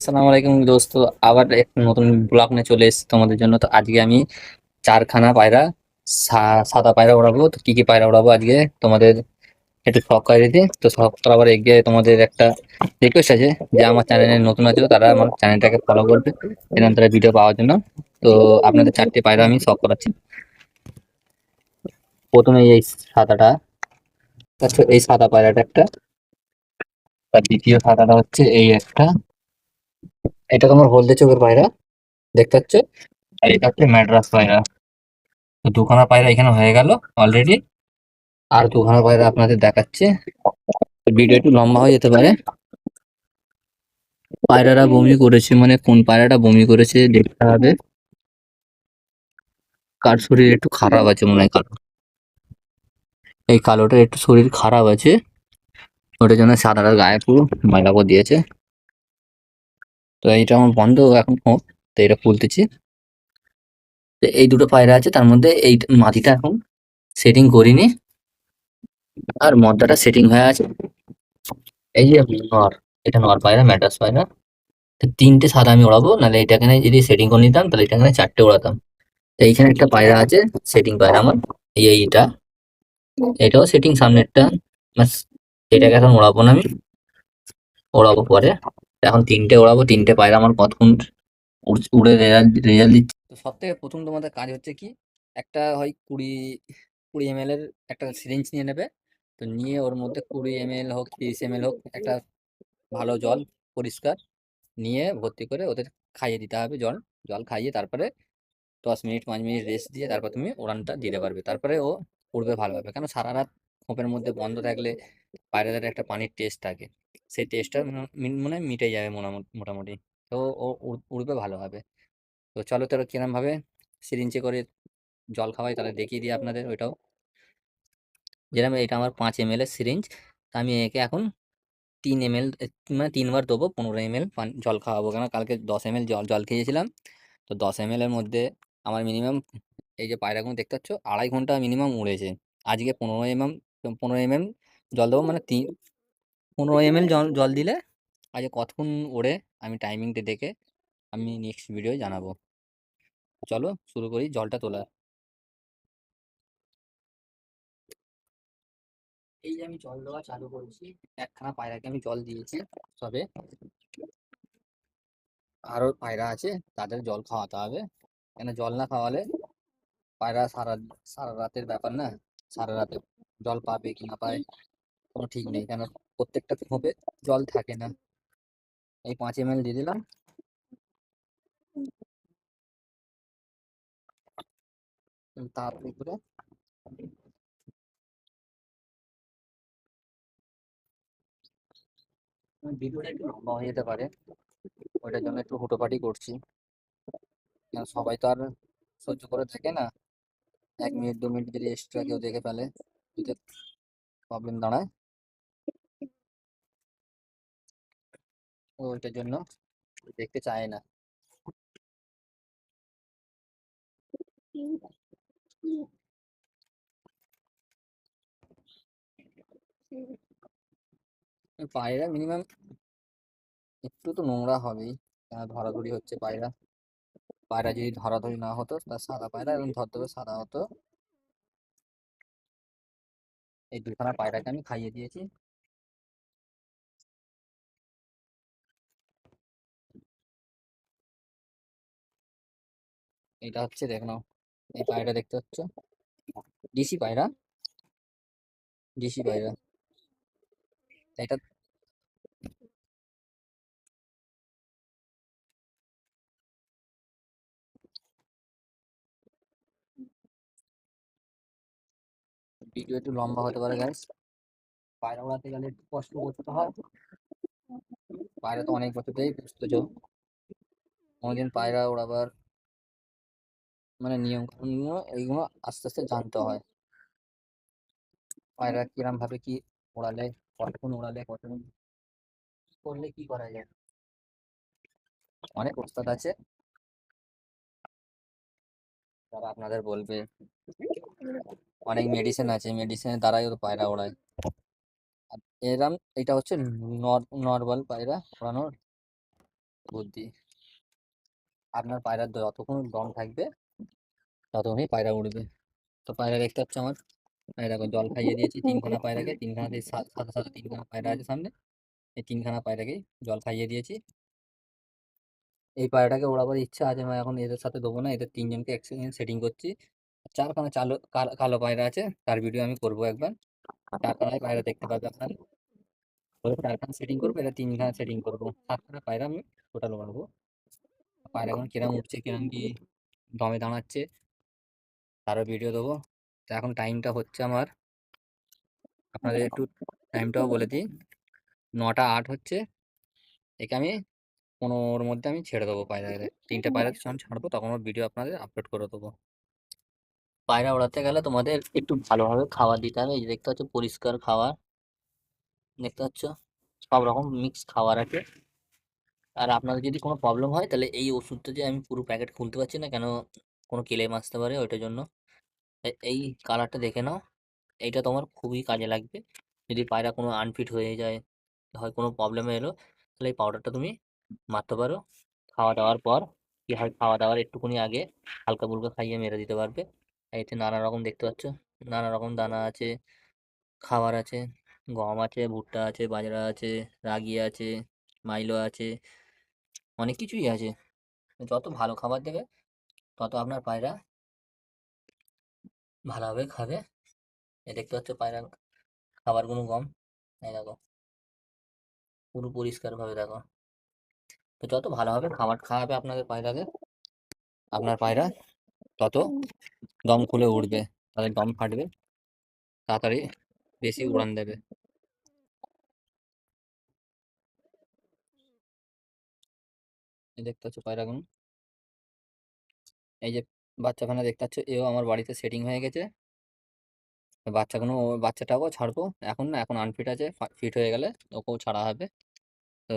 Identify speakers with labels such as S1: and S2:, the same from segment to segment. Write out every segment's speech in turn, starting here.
S1: আসসালামু আলাইকুম দোস্ত। আবার একটা নতুন ব্লগ নিয়ে চলে এসেছি তোমাদের জন্য। তো আজকে আমি চারখানা পায়রা, সাদা পায়রা ওড়াবো। তো কি কি পায়রা ওড়াবো আজকে তোমাদের একটু শখ করে দিতে। তো শখ করাবার এগিয়ে তোমাদের একটা রিকোয়েস্ট আছে, যে আমার চ্যানেলে নতুন আছে তারা আমার চ্যানেলটাকে ফলো করবে এরকম তারা ভিডিও পাওয়ার জন্য। তো আপনাদের চারটে পায়রা আমি শখ করাচ্ছি। প্রথমে এই সাদাটা, আচ্ছা এই সাদা পায়রাটা একটা। তার দ্বিতীয় সাদাটা হচ্ছে এই একটা, এটা তোমার হলদে চোখের পায়রা দেখতে পাচ্ছ। আর এটা হচ্ছে ম্যাড্রাস পায়রা। তো দুখানা পায়রা এখানে হয়ে গেল অলরেডি। আর দুখানা পায়রা আপনাদের দেখাচ্ছে। তো ভিডিও একটু লম্বা হয়ে যেতে পারে। পায়রারা বমি করেছে, মানে কোন পায়রাটা বমি করেছে দেখতে হবে। কার শরীর একটু খারাপ আছে মনে হয়, কালো, এই কালোটার একটু শরীর খারাপ আছে, ওটার জন্য সাদাটার গায়ে পুরো ময়লা করে দিয়েছে। তো এইটা আমার বন্ধ এখন হোক, তো এটা খুলতেছি। তো এই দুটো পায়রা আছে, তার মধ্যে এই মাটিটা এখন সেটিং করিনি, আর মদ্দাটা সেটিং হয়ে আছে। এই যে নর, এটা নর পায়রা, ম্যাড্রাস পায়রা। তো তিনটে সাদা আমি ওড়াবো, নাহলে এটাখানে যদি সেটিং করে নিতাম তাহলে এটাখানে চারটে ওড়াতাম। তো এইখানে একটা পায়রা আছে, সেটিং পায়রা আমার, এইটা, এটাও সেটিং সামনেরটা। ব্যাস, এটাকে এখন ওড়াবো না আমি, ওড়াবো পরে। এখন তিনটে ওড়াবো, তিনটে পায়রা আমার কতক্ষণ উড়ে রেজাল্ট রেজাল্ট দিচ্ছে। তো সব থেকে প্রথম তোমাদের কাজ হচ্ছে কি, একটা হয় 20 ml এর একটা সিরিঞ্জ নিয়ে নেবে। তো নিয়ে ওর মধ্যে 20 ml হোক 30 ml হোক একটা ভালো জল, পরিষ্কার, নিয়ে ভর্তি করে ওদের খাইয়ে দিতে হবে জল। জল খাইয়ে তারপরে 10 মিনিট 5 মিনিট রেস্ট দিয়ে তারপর তুমি উড়ানটা দিতে পারবে। তারপরে ও উড়বে ভালোভাবে, কেন সারা রাত খোপের মধ্যে বন্ধ থাকলে পায়রাদের একটা পানির টেস্ট থাকে, সেই টেস্টটা মনে হয় মিটে যাবে মোটামুটি। তো ও উড়বে ভালোভাবে। তো চলো তোরা কিরম ভাবে সিরিঞ্জে করে জল খাওয়াই তাহলে দেখিয়ে দিই আপনাদের ওইটাও। যেরকম এটা আমার 5 ml এর সিরিঞ্জ, তা আমি একে এখন 3 ml, মানে 3 বার দেবো, 15 ml জল খাওয়াবো। কেন কালকে 10 ml জল জল খেয়েছিলাম। তো 10 ml এর মধ্যে আমার মিনিমাম, এই যে পায়রাগুলো দেখতে পাচ্ছ, 2.5 ঘন্টা মিনিমাম উড়েছে। আজকে 15 ml জল দেবো, মানে 15 ml জল জল দিলে আজকে কতক্ষণ ওড়ে আমি টাইমিংটা দেখে আমি নেক্সট ভিডিও জানাবো। চলো শুরু করি জলটা তোলা। এই যে আমি জল দেওয়া চালু করেছি, একখানা পায়রাকে আমি জল দিয়েছি তবে, আরো পায়রা আছে তাদের জল খাওয়াতে হবে। কেন জল না খাওয়ালে পায়রা সারা সারা রাতের ব্যাপার না, সারা রাতে জল পাবে কি না পায় কোনো ঠিক নেই। কেন প্রত্যেকটা খোপে জল থাকে না। এই 5 ml দিয়ে দিলাম। তার উপরে ভিডিওটা একটু লম্বা হয়ে যেতে পারে, ওইটার জন্য একটু হুটোপাটি করছি। কেন সবাই তো আর সহ্য করে থাকে না, 1 মিনিট 2 মিনিট যদি এক্সট্রা কেউ দেখে ফেলে, যদি প্রবলেম দাঁড়ায়। তো ওইটার জন্য দেখতে চায় না। পায়রা মিনিমাম একটু তো নোংরা হবেই, কেন ধরাধরি হচ্ছে পায়রা। পায়রা যদি ধরাধরি না হতো তা সাদা পায়রা এবং ধবধবে সাদা হতো। এই দুখানা পায়রাকে আমি খাইয়ে দিয়েছি। এটা হচ্ছে দেখ নাও, এই পায়রাটা দেখতে পাচ্ছ, ডিসি পায়রা, ডিসি পায়রা। এটা ভিডিও একটু লম্বা হতে পারে গাইস, পায়রা উড়াতে গেলে একটু কষ্ট করতে হয়। পায়রা তো অনেক বছর থেকেই পুষতেছ, কোনোদিন পায়রা ওড়াবার মানে নিয়ম কানুন এইগুলো আস্তে আস্তে জানতে হয়। পায়রা কিরম ভাবে কি ওড়ালে, কতক্ষণ ওড়ালে, কতক্ষণ কি করলে কি করা যায়, অনেক ওস্তাদ আছে যারা আপনাদের বলবে। অনেক মেডিসিন আছে, মেডিসিনের দ্বারাই ওর পায়রা ওড়ায়। আর এরম এটা হচ্ছে নর্মাল পায়রা ওড়ানোর। বুদ্ধি। আপনার পায়রার যতক্ষণ দম থাকবে ততক্ষণই পায়রা উড়বে। তো পায়রা দেখতে পাচ্ছ আমার, এই দেখো জল খাইয়ে দিয়েছি তিনখানা পায়রাকে, তিনখানাতে সাথে সাথে তিনখানা পায়রা আছে সামনে, এই তিনখানা পায়রাকেই জল খাইয়ে দিয়েছি। এই পায়রাটাকে ওড়াবার ইচ্ছা আছে, আমি এখন এদের সাথে দেবো না, এদের তিনজনকে একসঙ্গে সেটিং করছি। চারখানা কালো পায়রা আছে, তার ভিডিও আমি করবো একবার, চারখানায় পায়রা দেখতে পাবে আপনারা। ওদের চারখানা সেটিং করবো, এটা তিনখানা সেটিং করবো, সাতখানা পায়রা আমি টোটাল বানাবো। পায়রা এখন কিরম উঠছে, কিরম কি দমে দাঁড়াচ্ছে তারও ভিডিও দেবো। তো এখন টাইমটা হচ্ছে আমার, আপনাদের একটু টাইমটাও বলে দিই, 9টা 8 হচ্ছে। একে আমি 15-র মধ্যে আমি ছেড়ে দেবো পায়রাদের, তিনটে পায়রা যখন ছাড়বো তখন ওর ভিডিও আপনাদের আপলোড করে দেবো। পায়রা ওড়াতে গেলে তোমাদের একটু ভালোভাবে খাবার দিতে হবে। এই যে দেখতে পাচ্ছ পরিষ্কার খাবার, দেখতে পাচ্ছ সব রকম মিক্স খাবার আছে। আর আপনাদের যদি কোনো প্রবলেম হয় তাহলে এই ওষুধটা, যে আমি পুরো প্যাকেট খুলতে পারছি না কেন, কোনো ক্লেম আসতে পারে, ওইটার জন্য এই কালারটা দেখে নাও, এইটা তোমার খুবই কাজে লাগবে। যদি পায়রা কোনো আনফিট হয়ে যায়, হয় কোনো প্রবলেমে এলো, তাহলে এই পাউডারটা তুমি মারতে পারো। খাওয়া দাওয়ার পর কি হয়, খাওয়া দাওয়ার একটুখানি আগে হালকা ফুলকা খাইয়ে মেরে দিতে পারবে। আর এতে নানা রকম দেখতে পাচ্ছ, নানা রকম দানা আছে, খাবার আছে, গম আছে, ভুট্টা আছে, বাজরা আছে, রাগি আছে, মাইলো আছে, অনেক কিছুই আছে। যত ভালো খাবার দেবে তত আপনার পায়রা ভালোভাবে খাবে। এ দেখতে পাচ্ছ পায়রা খাবারগুলো কম, এই দেখো পুরো পরিষ্কার ভাবে দেখো। তো যত ভালোভাবে খাবার খাওয়াবে আপনাদের পায়রাদের, আপনার পায়রা তত দম খুলে উঠবে, তাদের দম ফাটবে, তাড়াতাড়ি বেশি উড়ান দেবে। এই দেখতে পাচ্ছ পায়রাগুলো, এই যে বাচ্চাখানা দেখতে পাচ্ছ, এও আমার বাড়িতে সেটিং হয়ে গেছে। বাচ্চাগুলো বাচ্চাটাকেও ছাড়বো এখন না, এখন আনফিট আছে, ফিট হয়ে গেলে ওকেও ছাড়া হবে। তো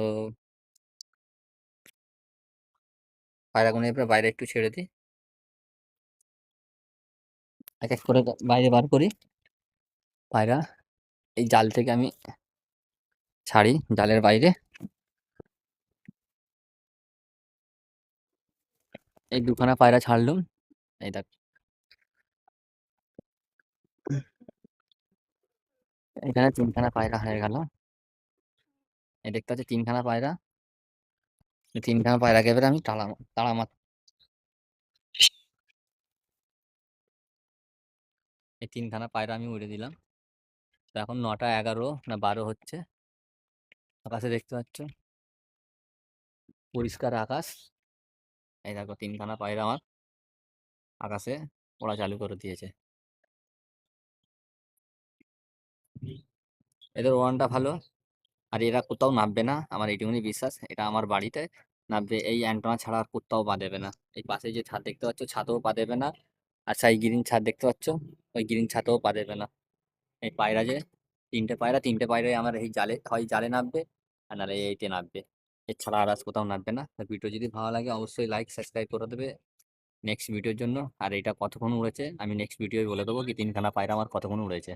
S1: পায়রাগুলো এবার বাইরে একটু ছেড়ে দিই, এক এক করে বাইরে বার করি পায়রা। এই জাল থেকে আমি ছাড়ি, জালের বাইরে এই দুখানা পায়রা ছাড়লুম। এই দেখ, এখানে তিনখানা পায়রা হয়ে গেল। এই দেখতে পাচ্ছি তিনখানা পায়রা, এই তিনখানা পায়রাকে এবারে আমি তাড়া মার, এই তিনখানা পায়রা আমি উড়ে দিলাম। তো এখন 9টা 11 না 12 হচ্ছে। আকাশে দেখতে পাচ্ছ পরিষ্কার আকাশ। এই দেখো তিনখানা পায়রা আমার আকাশে ওড়া চালু করে দিয়েছে। এদের ওড়ানটা ভালো, আর এরা কোথাও নামবে না, আমার এইটুকুনি বিশ্বাস। এটা আমার বাড়িতে নামবে, এই অ্যান্টেনা ছাড়া আর কোথাও পা দেবে না। এই পাশে যে ছাদ দেখতে পাচ্ছ, ছাদেও পা দেবে না। আচ্ছা, এই গ্রিন ছাদ দেখতে পাচ্ছ, ওই গ্রিন ছাদেও পা দেবে না। এই পায়রা যে তিনটে পায়রাই আমার এই জালে, হয় জালে নামবে আর নাহলে এইতে নামবে, এছাড়া আর কোথাও নামবে না। ভিডিও যদি ভালো লাগে অবশ্যই লাইক সাবস্ক্রাইব করে দেবে নেক্সট ভিডিওর জন্য। আর এটা কতক্ষণ উড়েছে আমি নেক্সট ভিডিওয় বলে দেবো, কি তিনখানা পায়রা আমার কতক্ষণ উড়েছে।